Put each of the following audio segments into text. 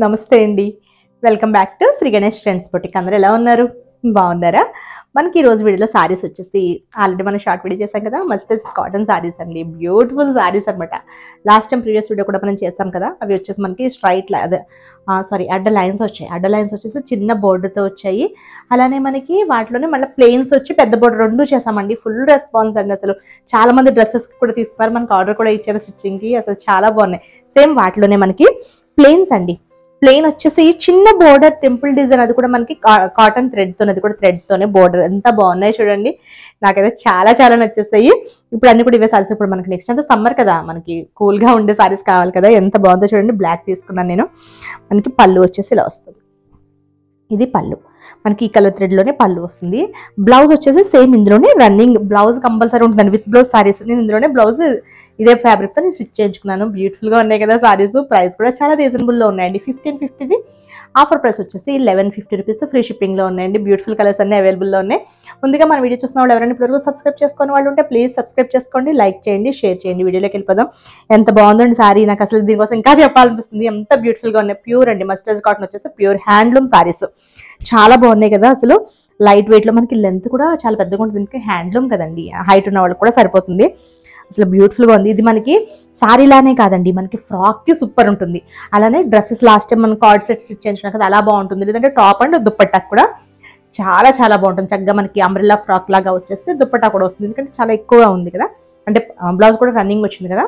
నమస్తే అండి, welcome back to Shri Ganesh friends boutique. అందరూ ఎలా ఉన్నారు? బాగున్నారా? మనకి ఈ రోజు వీడియోలో సారీస్ వచ్చేసి ఆల్రెడీ మనం షార్ట్ వీడియో చేసాం కదా, మస్టర్డ్ కాటన్ సారీస్ అండి. బ్యూటిఫుల్ సారీస్ అనమాట. లాస్ట్ టైం ప్రీవియస్ వీడియో కూడా మనం చేసాం కదా, అవి వచ్చేసి మనకి స్ట్రైట్ అదే అడ్డ లైన్స్ వచ్చాయి. అడ్డ లైన్స్ వచ్చేసి చిన్న బోర్డర్తో వచ్చాయి. అలానే మనకి వాటిలోనే మళ్ళీ ప్లెయిన్స్ వచ్చి పెద్ద బోర్డర్ రెండు చేసామండి. ఫుల్ రెస్పాన్స్ అండి. అసలు చాలా మంది డ్రెస్సెస్ కూడా తీసుకున్నారు, మనకి ఆర్డర్ కూడా ఇచ్చారు స్టిచ్చింగ్కి. అసలు చాలా బాగున్నాయి. సేమ్ వాటిలోనే మనకి ప్లెయిన్స్ అండి. ప్లెయిన్ వచ్చేసి చిన్న బోర్డర్ టెంపుల్ డిజైన్, అది కూడా మనకి కాటన్ థ్రెడ్తో, అది కూడా థ్రెడ్తోనే బోర్డర్. ఎంత బాగున్నాయి చూడండి, నాకైతే చాలా చాలా నచ్చేస్తాయి. ఇప్పుడు అన్ని కూడా ఇవే సారీస్. ఇప్పుడు మనకి నెక్స్ట్ అంతా సమ్మర్ కదా, మనకి కూల్గా ఉండే సారీస్ కావాలి కదా. ఎంత బాగుందో చూడండి. బ్లాక్ తీసుకున్నాను నేను. మనకి పళ్ళు వచ్చేసి ఇలా వస్తుంది. ఇది పళ్ళు, మనకి ఈ కలర్ థ్రెడ్లోనే పళ్ళు వస్తుంది. బ్లౌజ్ వచ్చేసి సేమ్ ఇందులోనే రన్నింగ్ బ్లౌజ్ కంపల్సరీ ఉంటుందండి. విత్ బ్లౌజ్ సారీస్ నేను ఇందులోనే బ్లౌజ్ ఇదే ఫ్యాబ్రిక్తో నేను స్టిచ్ చేయించుకున్నాను. బ్యూటిఫుల్గా ఉన్నాయి కదా సారీస్. ప్రైస్ కూడా చాలా రీజనబుల్లో ఉన్నాయండి. 1550ది ఆఫర్ ప్రైస్ వచ్చేసి 1150 రూపీస్. ఫ్రీ షిప్పింగ్లో ఉన్నాయండి. బ్యూటిఫుల్ కలర్స్ అన్ని అవైలబుల్లో ఉన్నాయి. ముందుగా మన వీడియో చూసిన వాళ్ళు ఎవరైనా ఇప్పటివరకు సబ్స్క్రైబ్ చేసుకునే వాళ్ళు ఉంటే ప్లీజ్ సబ్స్క్రైబ్ చేసుకోండి, లైక్ చేయండి, షేర్ చేయండి. వీడియోలోకి వెళ్ళిపోదాం. ఎంత బాగుందండి సారీ, నాకు అసలు దీనికోసం ఇంకా చెప్పాలనిపిస్తుంది. ఎంత బ్యూటిఫుల్గా ఉన్నాయి. ప్యూర్ అండి, మస్టర్డ్ కాటన్ వచ్చేసి ప్యూర్ హ్యాండ్లూమ్ సారీస్. చాలా బాగున్నాయి కదా. అసలు లైట్ వెయిట్లో, మనకి లెంత్ కూడా చాలా పెద్దగా ఉంటుంది. దీనికి హ్యాండ్లూమ్ కదండి, హైట్ ఉన్న వాళ్ళకి కూడా సరిపోతుంది. అసలు బ్యూటిఫుల్గా ఉంది. ఇది మనకి సారీలానే కాదండి, మనకి ఫ్రాక్కి సూపర్ ఉంటుంది. అలానే డ్రెస్సెస్ లాస్ట్ టైం మనం కార్డ్ సెట్ స్టిచ్ చేయించినా కదా, అలా బాగుంటుంది. లేదంటే టాప్ అండ్ దుప్పట్టాకు కూడా చాలా చాలా బాగుంటుంది. చక్కగా మనకి అంబ్రెల్లా ఫ్రాక్ లాగా వచ్చేసి దుప్పట్టా కూడా వస్తుంది. ఎందుకంటే చాలా ఎక్కువగా ఉంది కదా, అంటే బ్లౌజ్ కూడా రన్నింగ్ వచ్చింది కదా,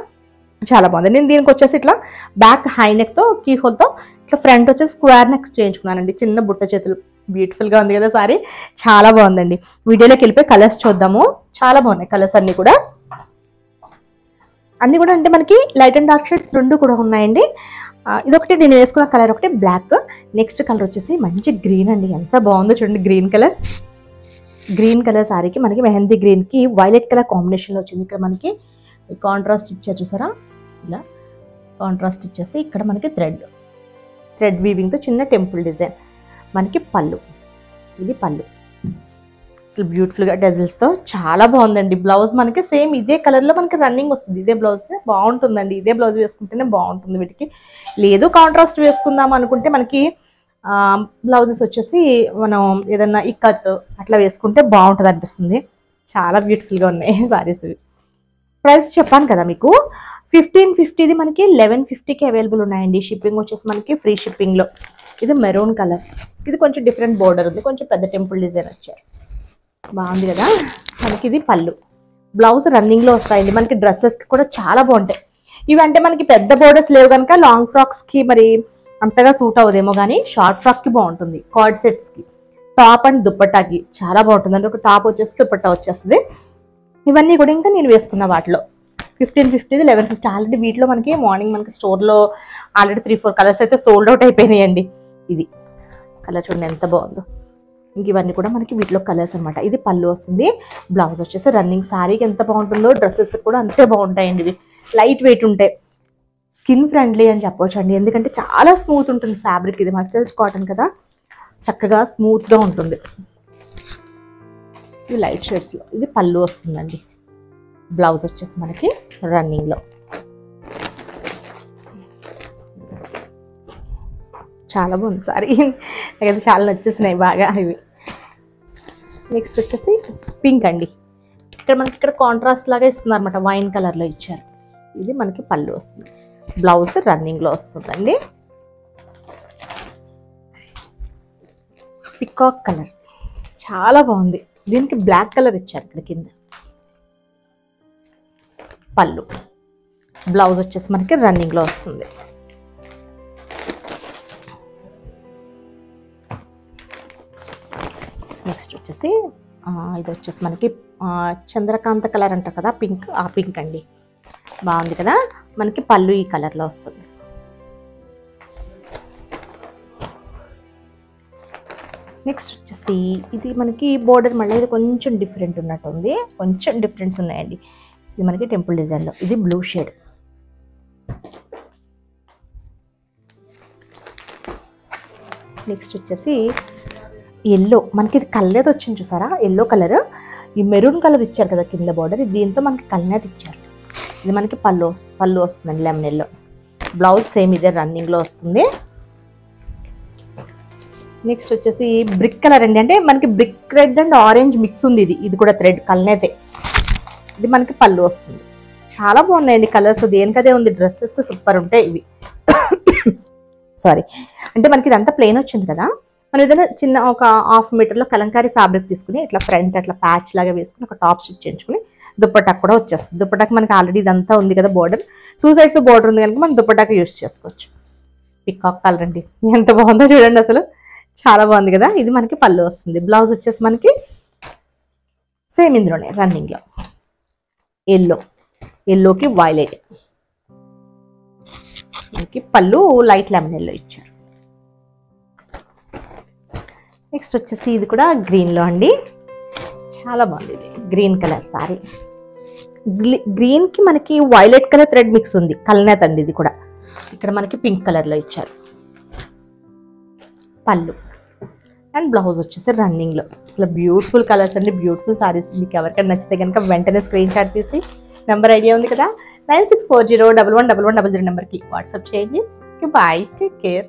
చాలా బాగుంది. నేను దీనికి వచ్చేసి ఇట్లా బ్యాక్ హై నెక్తో కీ హోల్తో, ఇట్లా ఫ్రంట్ వచ్చేసి స్క్వేర్ నెక్ చేయించుకున్నానండి. చిన్న బుట్ట చేతులు. బ్యూటిఫుల్గా ఉంది కదా సారీ, చాలా బాగుందండి. వీడియోలోకి వెళ్ళిపోయి కలర్స్ చూద్దాము. చాలా బాగున్నాయి కలర్స్ అన్నీ కూడా. అన్నీ కూడా అంటే మనకి లైట్ అండ్ డార్క్ షేడ్స్ రెండు కూడా ఉన్నాయండి. ఇదొకటి నేను వేసుకున్న కలర్ ఒకటి బ్లాక్. నెక్స్ట్ కలర్ వచ్చేసి మంచి గ్రీన్ అండి. ఎంత బాగుందో చూడండి. గ్రీన్ కలర్, గ్రీన్ కలర్ సారీకి మనకి మెహందీ గ్రీన్కి వైలెట్ కలర్ కాంబినేషన్లో వచ్చింది. ఇక్కడ మనకి కాంట్రాస్ట్ ఇచ్చారు చూసారా, ఇలా కాంట్రాస్ట్ ఇచ్చేసి ఇక్కడ మనకి థ్రెడ్ వీవింగ్తో చిన్న టెంపుల్ డిజైన్. మనకి పళ్ళు, ఇది పళ్ళు. అసలు బ్యూటిఫుల్గా డజల్స్తో చాలా బాగుందండి. బ్లౌజ్ మనకి సేమ్ ఇదే కలర్లో మనకి రన్నింగ్ వస్తుంది. ఇదే బ్లౌజ్ బాగుంటుందండి. ఇదే బ్లౌజ్ వేసుకుంటేనే బాగుంటుంది. వీటికి లేదు కాంట్రాస్ట్ వేసుకుందాం అనుకుంటే మనకి బ్లౌజెస్ వచ్చేసి మనం ఏదన్నా ఇక్కత్ అట్లా వేసుకుంటే బాగుంటుంది అనిపిస్తుంది. చాలా బ్యూటిఫుల్గా ఉన్నాయి సారీస్. ప్రైస్ చెప్పాను కదా మీకు, 1550ది మనకి 1150కి అవైలబుల్ ఉన్నాయండి. షిప్పింగ్ వచ్చేసి మనకి ఫ్రీ షిప్పింగ్లో. ఇది మెరూన్ కలర్, ఇది కొంచెం డిఫరెంట్ బోర్డర్ ఉంది, కొంచెం పెద్ద టెంపుల్ డిజైన్ వచ్చారు. బాగుంది కదా. మనకి ఇది పళ్ళు. బ్లౌజ్ రన్నింగ్లో వస్తాయండి. మనకి డ్రెస్సెస్కి కూడా చాలా బాగుంటాయి ఇవి. అంటే మనకి పెద్ద బోర్డర్స్ లేవు కనుక లాంగ్ ఫ్రాక్స్కి మరి అంతగా సూట్ అవ్వదేమో, కానీ షార్ట్ ఫ్రాక్కి బాగుంటుంది. కార్డ్ సెట్స్కి, టాప్ అండ్ దుప్పట్టాకి చాలా బాగుంటుంది. అంటే ఒక టాప్ వచ్చేసి దుప్పట్టా వచ్చేస్తుంది. ఇవన్నీ కూడా ఇంకా నేను వేసుకున్న వాటిలో 1550ది 1150. ఆల్రెడీ వీటిలో మనకి మార్నింగ్ మనకి స్టోర్లో ఆల్రెడీ 3-4 కలర్స్ అయితే సోల్డ్ అవుట్ అయిపోయినాయండి. ఇది కలర్ చూడండి ఎంత బాగుందో. ఇంక ఇవన్నీ కూడా మనకి వీటిలో కలర్స్ అనమాట. ఇది పళ్ళు వస్తుంది. బ్లౌజ్ వచ్చేసి రన్నింగ్. సారీకి ఎంత బాగుంటుందో డ్రెస్సెస్ కూడా అంతే బాగుంటాయండి. ఇవి లైట్ వెయిట్ ఉంటాయి, స్కిన్ ఫ్రెండ్లీ అని చెప్పవచ్చు అండి. ఎందుకంటే చాలా స్మూత్ ఉంటుంది ఫ్యాబ్రిక్. ఇది మస్టర్డ్ కాటన్ కదా, చక్కగా స్మూత్గా ఉంటుంది. ఇది లైట్ షేడ్స్లో. ఇది పళ్ళు వస్తుందండి. బ్లౌజ్ వచ్చేసి మనకి రన్నింగ్లో. చాలా బాగుంది సారీ, నాకైతే చాలా నచ్చేసినాయి బాగా ఇవి. నెక్స్ట్ వచ్చేసి పింక్ అండి. ఇక్కడ మనకి ఇక్కడ కాంట్రాస్ట్ లాగా ఇస్తున్నారు అనమాట, వైన్ కలర్లో ఇచ్చారు. ఇది మనకి పళ్ళు వస్తుంది. బ్లౌజ్ రన్నింగ్లో వస్తుందండి. పికాక్ కలర్ చాలా బాగుంది. దీనికి బ్లాక్ కలర్ ఇచ్చారు ఇక్కడ కింద. పళ్ళు, బ్లౌజ్ వచ్చేసి మనకి రన్నింగ్లో వస్తుంది. నెక్స్ట్ వచ్చేసి ఇది వచ్చేసి మనకి చంద్రకాంత కలర్ అంటారు కదా, పింక్. ఆ పింక్ అండి, బాగుంది కదా. మనకి పళ్ళు ఈ కలర్లో వస్తుంది. నెక్స్ట్ వచ్చేసి ఇది మనకి బోర్డర్ మళ్ళీ ఇది కొంచెం డిఫరెంట్ ఉన్నట్టుంది, కొంచెం డిఫరెన్స్ ఉన్నాయండి. ఇది మనకి టెంపుల్ డిజైన్లో. ఇది బ్లూ షేడ్. నెక్స్ట్ వచ్చేసి ఎల్లో. మనకి ఇది కలర్ వచ్చింది చూసారా, ఎల్లో కలర్. ఈ మెరూన్ కలర్ ఇచ్చారు కదా కింద బార్డర్, దీంతో మనకి కల్నేత ఇచ్చారు. ఇది మనకి పళ్ళు వస్తుందండి లెమన్ ఎల్లో. బ్లౌజ్ సేమ్ ఇదే రన్నింగ్లో వస్తుంది. నెక్స్ట్ వచ్చేసి బ్రిక్ కలర్ అండి, అంటే మనకి brick red and orange mix ఉంది. ఇది కూడా థ్రెడ్ కల్నేతే. ఇది మనకి పళ్ళు వస్తుంది. చాలా బాగున్నాయండి కలర్స్, దేనికదే ఉంది. డ్రెస్సెస్ సూపర్ ఉంటాయి ఇవి. సారీ, అంటే మనకి ఇదంతా ప్లెయిన్ వచ్చింది కదా, మనం ఏదైనా చిన్న ఒక 1/2 మీటర్లో కలంకారీ ఫ్యాబ్రిక్ తీసుకుని ఇట్లా ఫ్రంట్ అట్లా ప్యాచ్ లాగా వేసుకుని ఒక టాప్ స్టిచ్ చేయించుకుని దుప్పటాకు కూడా వచ్చేస్తుంది. దుప్పటాకు మనకి ఆల్రెడీ ఇదంతా ఉంది కదా బోర్డర్, 2 సైడ్స్ బోర్డర్ ఉంది కనుక మనం దుప్పటాకు యూస్ చేసుకోవచ్చు. పికాక్ కలర్ అండి, ఎంత బాగుందో చూడండి, అసలు చాలా బాగుంది కదా. ఇది మనకి పళ్ళు వస్తుంది. బ్లౌజ్ వచ్చేసి మనకి సేమ్ ఇందులోనే రన్నింగ్లో ఎల్లోకి వైలెట్. మనకి పళ్ళు లైట్ లెమన్ ఎల్లో ఇచ్చారు. నెక్స్ట్ వచ్చేసి ఇది కూడా గ్రీన్లో అండి, చాలా బాగుంది. ఇది గ్రీన్ కలర్ సారీ. గ్రీన్కి మనకి వైలెట్ కలర్ థ్రెడ్ మిక్స్ ఉంది, కల్నేత అండి ఇది కూడా. ఇక్కడ మనకి పింక్ కలర్లో ఇచ్చారు పళ్ళు. అండ్ బ్లౌజ్ వచ్చేసి రన్నింగ్లో. అసలు బ్యూటిఫుల్ కలర్స్ అండి, బ్యూటిఫుల్ సారీస్. మీకు ఎవరికైనా నచ్చితే కనుక వెంటనే స్క్రీన్ షాట్ తీసి నెంబర్ ఐడియా ఉంది కదా 9640111100 నెంబర్కి వాట్సాప్ చేయండి. Bye, take care.